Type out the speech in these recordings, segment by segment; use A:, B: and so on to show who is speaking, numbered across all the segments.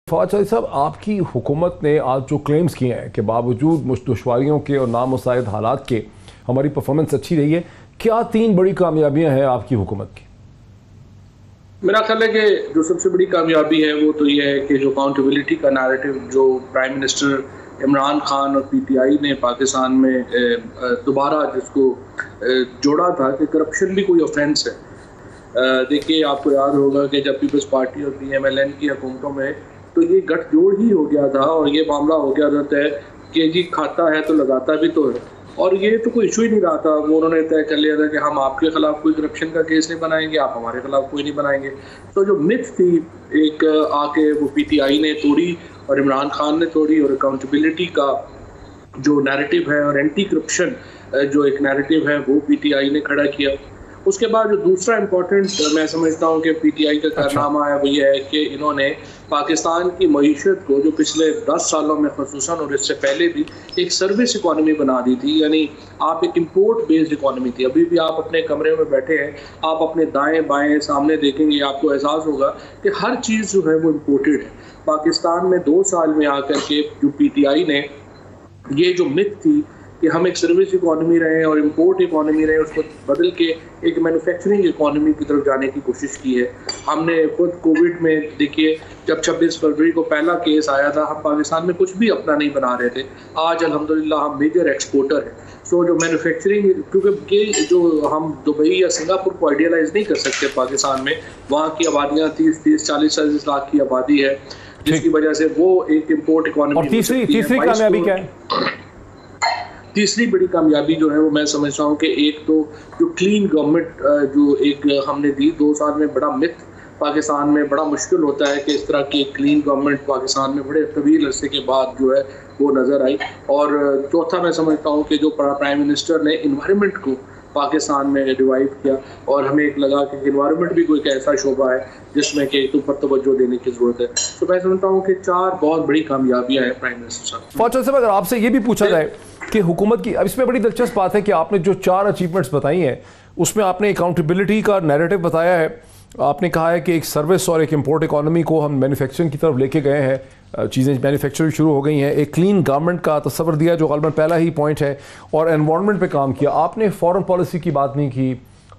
A: फवाद चौधरी साहब, आपकी हुकूमत ने आज जो क्लेम्स किए हैं कि बावजूद दुश्वारियों के और नामुसाइद हालात के हमारी परफॉर्मेंस अच्छी रही है, क्या 3 बड़ी कामयाबियां हैं आपकी हुकूमत की?
B: मेरा ख्याल है कि जो सबसे बड़ी कामयाबी है वो तो ये है कि जो अकाउंटेबिलिटी का नैरेटिव जो प्राइम मिनिस्टर इमरान खान और पीटीआई ने पाकिस्तान में दोबारा जिसको जोड़ा था कि करप्शन भी कोई ऑफेंस है। देखिए, आपको याद होगा कि जब पीपल्स पार्टी और PMLN की हुकूमतों में तो ये गठजोड़ ही हो गया था और ये मामला हो गया था तय कि जी खाता है तो लगाता भी तो है, और ये तो कोई इशू ही नहीं रहा था। वो उन्होंने तय कर लिया था कि हम आपके खिलाफ कोई करप्शन का केस नहीं बनाएंगे, आप हमारे खिलाफ कोई नहीं बनाएंगे। तो जो मिथ थी एक आके वो PTI ने तोड़ी और इमरान खान ने तोड़ी, और अकाउंटेबिलिटी का जो नैरेटिव है और एंटी करप्शन जो एक नैरेटिव है वो PTI ने खड़ा किया। उसके बाद जो दूसरा इम्पोर्टेंट मैं समझता हूँ कि PTI का कारनामा है वो ये है कि इन्होंने पाकिस्तान की मईशत को जो पिछले 10 सालों में खसूसन और इससे पहले भी एक सर्विस इकॉनमी बना दी थी। यानी आप एक इंपोर्ट बेस्ड इकॉनमी थी। अभी भी आप अपने कमरे में बैठे हैं, आप अपने दाएं बाएं सामने देखेंगे, आपको एहसास होगा कि हर चीज़ जो है वो इम्पोर्टेड है। पाकिस्तान में 2 साल में आकर के जो PTI ने ये जो मिथ थी कि हम एक सर्विस इकॉनमी रहे और इम्पोर्ट इकॉनमी रहे, उसको बदल के एक मैन्युफैक्चरिंग इकॉनमी की तरफ जाने की कोशिश की है। हमने खुद कोविड में देखिए, जब 26 फरवरी को पहला केस आया था, हम पाकिस्तान में कुछ भी अपना नहीं बना रहे थे। आज अल्हम्दुलिल्लाह हम मेजर एक्सपोर्टर हैं। सो जो मैन्युफैक्चरिंग, क्योंकि ये जो हम दुबई या सिंगापुर को आइडियलाइज नहीं कर सकते पाकिस्तान में, वहाँ की आबादियाँ 30-40 लाख की आबादी है, जिसकी वजह से वो एक इम्पोर्ट इकॉनमी।
A: और तीसरी कामयाबी क्या है?
B: तीसरी बड़ी कामयाबी जो है वो मैं समझता हूँ कि एक तो जो क्लीन गवर्नमेंट जो एक हमने दी 2 साल में, बड़ा मिथ पाकिस्तान में बड़ा मुश्किल होता है कि इस तरह की क्लीन गवर्नमेंट पाकिस्तान में बड़े तवील अरसे के बाद जो है वो नज़र आई। और चौथा मैं समझता हूँ कि जो प्राइम मिनिस्टर ने इन्वायरमेंट को पाकिस्तान में रिवाइव किया, और हमें एक लगा कि इन्वायरमेंट भी कोई ऐसा शोबा है जिसमें कि तुम पर तवज्जो देने की ज़रूरत है। तो मैं समझता हूँ कि 4 बहुत बड़ी कामयाबियाँ हैं प्राइम मिनिस्टर साहब।
A: फवाद साहब, अगर आपसे ये भी पूछा जाए कि हुकूमत की, अब इसमें बड़ी दिलचस्प बात है कि आपने जो 4 अचीवमेंट्स बताई हैं उसमें आपने अकाउंटेबिलिटी का नैरेटिव बताया है। आपने कहा है कि एक सर्विस और एक इम्पोर्ट इकॉनमी को हम मैन्युफैक्चरिंग की तरफ लेके गए हैं, चीज़ें मैन्युफैक्चरिंग शुरू हो गई हैं। एक क्लीन गवर्नमेंट का तस्वर दिया जो गलबन पहला ही पॉइंट है, और एनवायरनमेंट पे काम किया। आपने फॉरेन पॉलिसी की बात नहीं की,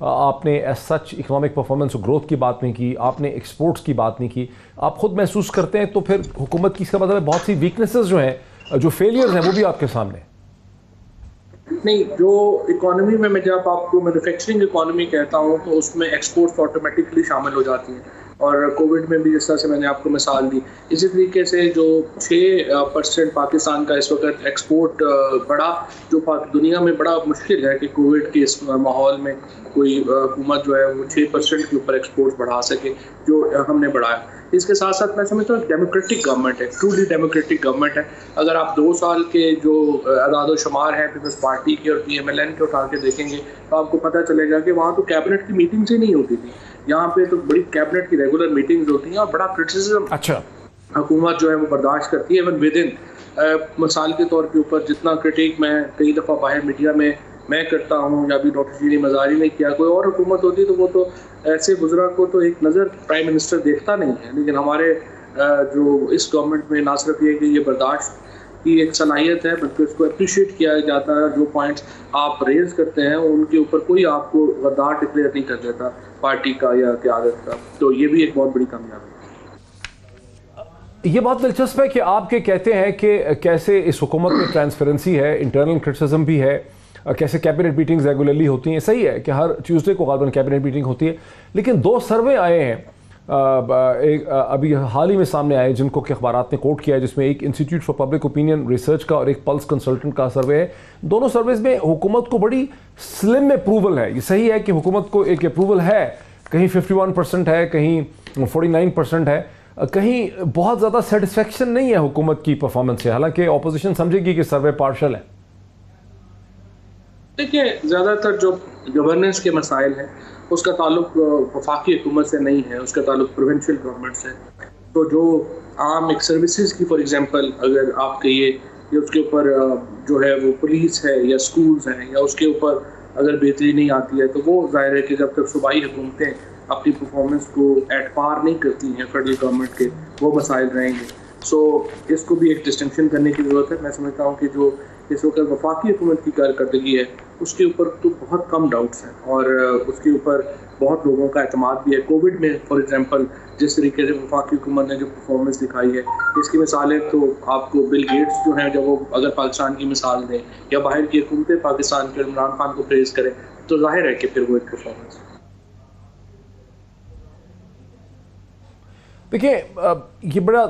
A: आपने एज सच इकोनॉमिक परफॉर्मेंस और ग्रोथ की बात नहीं की, आपने एक्सपोर्ट्स की बात नहीं की। आप खुद महसूस करते हैं तो फिर हुकूमत की, इसका मतलब है बहुत सी वीकनेसेस जो हैं, जो फेलियर्स हैं, वो भी आपके सामने।
B: नहीं, जो इकोनॉमी में मैं जब आपको मैन्युफैक्चरिंग इकोनॉमी कहता हूँ तो उसमें एक्सपोर्ट्स ऑटोमेटिकली शामिल हो जाती हैं, और कोविड में भी जिस तरह से मैंने आपको मिसाल दी, इसी तरीके से जो 6% पाकिस्तान का इस वक्त एक्सपोर्ट बढ़ा, जो दुनिया में बड़ा मुश्किल है कि कोविड के इस माहौल में कोई हुकूमत जो है वो 6% के ऊपर एक्सपोर्ट बढ़ा सके, जो हमने बढ़ाया। इसके साथ साथ मैं समझता हूँ डेमोक्रेटिक गवर्नमेंट है, ट्रूली डेमोक्रेटिक गवर्नमेंट है। अगर आप 2 साल के जो अदाद शुमार हैं पीपल्स पार्टी के और PMLN के उठा के देखेंगे तो आपको पता चलेगा कि वहाँ तो कैबिनेट की मीटिंग्स ही नहीं होती थी। यहाँ पे तो बड़ी कैबिनेट की रेगुलर मीटिंग्स होती हैं और बड़ा क्रिटिसिज्म हुकूमत जो है वो बर्दाश्त करती है। इवन विद इन मिसाल के तौर के ऊपर जितना क्रिटिक मैं कई दफ़ा बाहर मीडिया में मैं करता हूँ, या भी डॉक्टर शीरी मज़ारी ने किया, कोई और हुकूमत होती तो वो तो ऐसे बुजुर्ग को तो एक नज़र प्राइम मिनिस्टर देखता नहीं है। लेकिन हमारे जो इस गवर्नमेंट में ना सिर्फ ये कि ये बर्दाश्त की एक सलाहियत है, बल्कि उसको अप्रिशिएट किया जाता है। जो पॉइंट्स आप रेज करते हैं उनके ऊपर कोई आपको गद्दार डिक्लेयर नहीं कर देता पार्टी का या क़यादत का। तो ये भी एक बहुत बड़ी कामयाबी है।
A: ये बहुत दिलचस्प है कि आपके कहते हैं कि कैसे इस हुकूमत में ट्रांसपेरेंसी है, इंटरनल क्रिटिसिज्म भी है, कैसे कैबिनेट मीटिंग्स रेगुलरली होती हैं। सही है कि हर ट्यूसडे को गालबन कैबिनेट मीटिंग होती है, लेकिन 2 सर्वे आए हैं एक अभी हाल ही में सामने आए जिनको कि अखबारात ने कोट किया है, जिसमें एक institute for public opinion research का और एक पल्स कंसल्टेंट का सर्वे है। दोनों सर्वेज में हुकूमत को बड़ी स्लिम अप्रूवल है। ये सही है कि हुकूमत को एक अप्रूवल है, कहीं 51% है, कहीं 49% है, कहीं बहुत ज़्यादा सेटिस्फेक्शन नहीं है हुकूमत की परफॉर्मेंस से, हालांकि अपोजिशन समझेगी कि सर्वे पार्शल है।
B: देखिए, ज़्यादातर जो गवर्नेंस के मसाइल हैं उसका ताल्लुक वफाकी हुकूमत से नहीं है, उसका ताल्लुक प्रोविंशियल गवर्नमेंट से। तो जो आम एक सर्विसेज की फॉर एग्जांपल अगर आप कहिए या उसके ऊपर जो है वो पुलिस है या स्कूल्स हैं, या उसके ऊपर अगर बेहतरी नहीं आती है, तो वो जाहिर है कि जब तक सूबाई हुकूमतें अपनी परफॉर्मेंस को एट पार नहीं करती हैं फेडरल गवर्नमेंट के, वो मसाइल रहेंगे। सो इसको भी एक डिस्टिंक्शन करने की ज़रूरत है। मैं समझता हूँ कि जो इस वक्त वफाकी हुकूमत की कारकर्दगी है उसके ऊपर तो बहुत कम डाउट्स हैं और उसके ऊपर बहुत लोगों का एतमाद भी है। कोविड में फॉर एग्जांपल जिस तरीके से वफाकी हुकूमत ने जो परफॉर्मेंस दिखाई है, इसकी मिसालें तो आपको बिल गेट्स जो हैं, जब वो अगर पाकिस्तान की मिसाल दें या बाहर की हुकूमतें पाकिस्तान के इमरान खान को प्रेज करें, तो जाहिर है कि फिर वो एक परफॉर्मेंस।
A: देखिए, ये बड़ा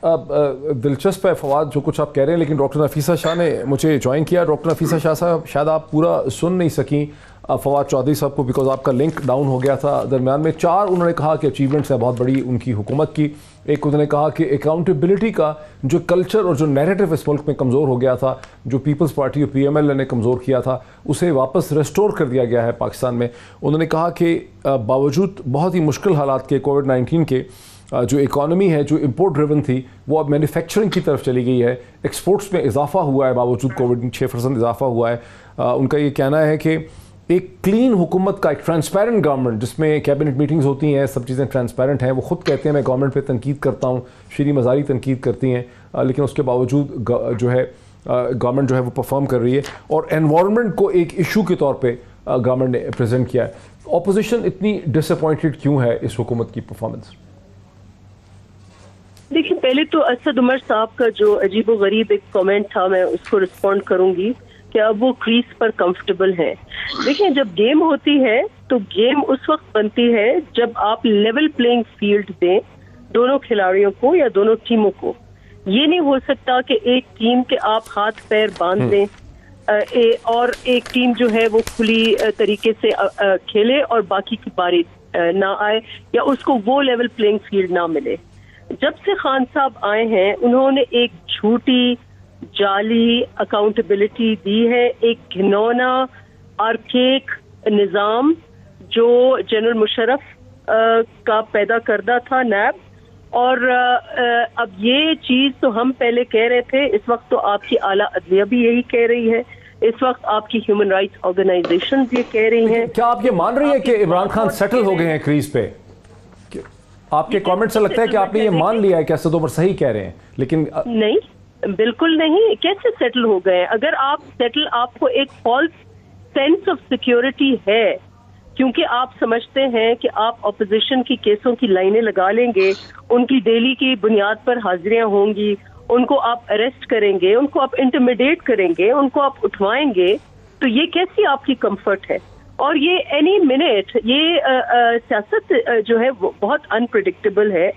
A: दिलचस्प है फवाद जो कुछ आप कह रहे हैं, लेकिन डॉक्टर नफीसा शाह ने मुझे ज्वाइन किया। डॉक्टर नफीसा शाह साहब, शायद आप पूरा सुन नहीं सकी फवाद चौधरी साहब को, बिकॉज आपका लिंक डाउन हो गया था दरमियान में। 4 उन्होंने कहा कि अचीवमेंट्स है बहुत बड़ी उनकी हुकूमत की। एक उन्होंने कहा कि अकाउंटेबिलिटी का जो कल्चर और जो नैरेटिव इस मुल्क में कमज़ोर हो गया था, जो पीपल्स पार्टी और PML ने कमज़ोर किया था, उसे वापस रेस्टोर कर दिया गया है पाकिस्तान में। उन्होंने कहा कि बावजूद बहुत ही मुश्किल हालात के, कोविड-19 के, जो इकॉनमी है जो इंपोर्ट ड्रिवन थी वो अब मैन्युफैक्चरिंग की तरफ चली गई है। एक्सपोर्ट्स में इजाफा हुआ है, बावजूद कोविड 6% इजाफा हुआ है। उनका ये कहना है कि एक क्लीन हुकूमत का, एक ट्रांसपेरेंट गवर्नमेंट जिसमें कैबिनेट मीटिंग्स होती हैं, सब चीज़ें ट्रांसपेरेंट हैं। वो खुद कहते हैं मैं गवर्नमेंट पे तनकीद करता हूँ, श्री मज़ारी तनकीद करती हैं, लेकिन उसके बावजूद जो है गवर्नमेंट जो है वो परफॉर्म कर रही है। और एनवायरनमेंट को एक इशू के तौर पर गवर्नमेंट ने प्रेजेंट किया है। अपोजिशन इतनी डिसअपॉइंटेड क्यों है इस हुकूमत की परफॉर्मेंस?
C: देखिए, पहले तो असद उमर साहब का जो अजीबोगरीब एक कमेंट था, मैं उसको रिस्पॉन्ड करूंगी कि अब वो क्रीज पर कंफर्टेबल हैं। देखिए, जब गेम होती है तो गेम उस वक्त बनती है जब आप लेवल प्लेइंग फील्ड दें दोनों खिलाड़ियों को या दोनों टीमों को। ये नहीं हो सकता कि एक टीम के आप हाथ पैर बांध दें और एक टीम जो है वो खुली तरीके से खेले और बाकी की बारी ना आए या उसको वो लेवल प्लेइंग फील्ड ना मिले। जब से खान साहब आए हैं उन्होंने एक झूठी जाली अकाउंटेबिलिटी दी है, एक घिनौना आर्केक निज़ाम जो जनरल मुशर्रफ का पैदा करदा था नैब। और अब ये चीज तो हम पहले कह रहे थे, इस वक्त तो आपकी आला अदलिया भी यही कह रही है, इस वक्त आपकी ह्यूमन राइट्स ऑर्गेनाइजेशन ये कह रही हैं।
A: क्या आप ये मान रही है कि इमरान खान सेटल हो गए हैं क्रीज पे? आपके कमेंट से लगता है कि आपने ये मान लिया है कि असद उमर सही कह रहे हैं, लेकिन
C: नहीं, बिल्कुल नहीं। कैसे सेटल हो गए? अगर आप सेटल, आपको एक फॉल्स सेंस ऑफ सिक्योरिटी है क्योंकि आप समझते हैं कि आप ऑपोजिशन की केसों की लाइनें लगा लेंगे, उनकी डेली की बुनियाद पर हाजिरियां होंगी, उनको आप अरेस्ट करेंगे, उनको आप इंटिमिडेट करेंगे, उनको आप उठवाएंगे, तो ये कैसी आपकी कंफर्ट है? और ये एनी मिनट ये सियासत जो है वो बहुत अनप्रिडिक्टेबल है।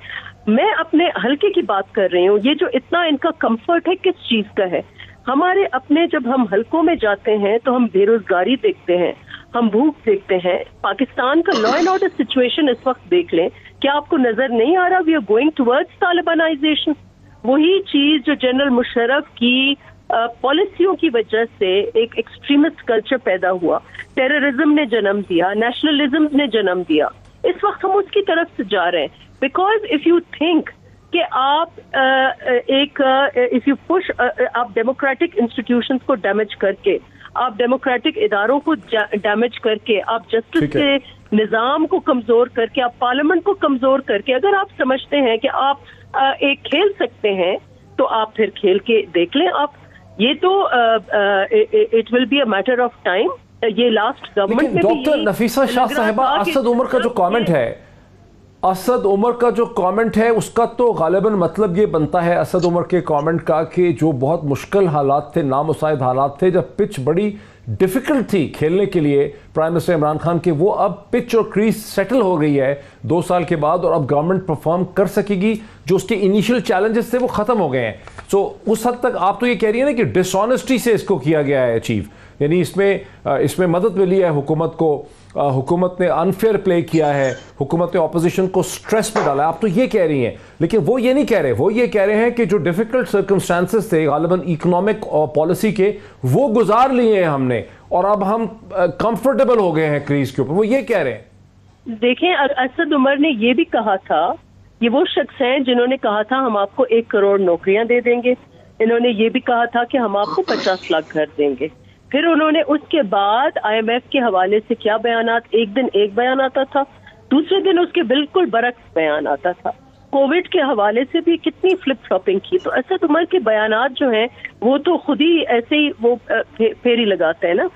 C: मैं अपने हल्के की बात कर रही हूँ। ये जो इतना इनका कंफर्ट है किस चीज का है? हमारे अपने, जब हम हल्कों में जाते हैं तो हम बेरोजगारी देखते हैं, हम भूख देखते हैं। पाकिस्तान का लॉ एंड ऑर्डर सिचुएशन इस वक्त देख लें, क्या आपको नजर नहीं आ रहा we are going towards Talibanisation? वही चीज जो जनरल मुशर्रफ की पॉलिसियों की वजह से एक एक्सट्रीमिस्ट कल्चर पैदा हुआ, टेररिज्म ने जन्म दिया, नेशनलिज्म ने जन्म दिया, इस वक्त हम उसकी तरफ से जा रहे हैं। बिकॉज इफ यू थिंक कि आप इफ यू पुश, आप डेमोक्रेटिक इंस्टीट्यूशंस को डैमेज करके, आप डेमोक्रेटिक इदारों को डैमेज करके, आप जस्टिस के निजाम को कमजोर करके, आप पार्लियामेंट को कमजोर करके अगर आप समझते हैं कि आप एक खेल सकते हैं, तो आप फिर खेल के देख लें। आप ये तो it will be a matter of time. ये लास्ट गवर्नमेंट में
A: डॉक्टर नफीसा शाह साहिबा, असद उमर का जो कमेंट है, असद उमर का जो कमेंट है उसका तो गालिबन मतलब ये बनता है असद उमर के कमेंट का कि जो बहुत मुश्किल हालात थे, नामुसाइद हालात थे, जब पिच बड़ी डिफ़िकल्ट थी खेलने के लिए प्राइम मिनिस्टर इमरान खान के, वो अब पिच और क्रीज सेटल हो गई है 2 साल के बाद और अब गवर्नमेंट परफॉर्म कर सकेगी। जो उसके इनिशियल चैलेंजेस थे वो ख़त्म हो गए हैं। सो उस हद तक आप तो ये कह रही है ना कि डिसऑनेस्टी से इसको किया गया है अचीव, यानी इसमें मदद मिली है हुकूमत को, हुकूमत ने अनफेयर प्ले किया है, हुकूमत ने ऑपोजिशन को स्ट्रेस में डाला है, आप तो ये कह रही हैं। लेकिन वो ये नहीं कह रहे, वो ये कह रहे हैं कि जो डिफ़िकल्ट सर्कमस्टांसेस थे गालिबन इकोनॉमिक और पॉलिसी के, वो गुजार लिए हैं हमने और अब हम कंफर्टेबल हो गए हैं क्रीज के ऊपर, वो ये कह रहे हैं।
C: देखें, असद उमर ने ये भी कहा था, ये वो शख्स हैं जिन्होंने कहा था हम आपको 1 करोड़ नौकरियां दे देंगे। इन्होंने ये भी कहा था कि हम आपको 50 लाख घर देंगे। फिर उन्होंने उसके बाद IMF के हवाले से क्या बयानात, एक दिन एक बयान आता था, दूसरे दिन उसके बिल्कुल बरक्स बयान आता था। कोविड के हवाले से भी कितनी फ्लिप फ्लॉपिंग की। तो असद उमर के बयानात जो हैं वो तो खुद ही ऐसे ही वो फेरी लगाते हैं ना।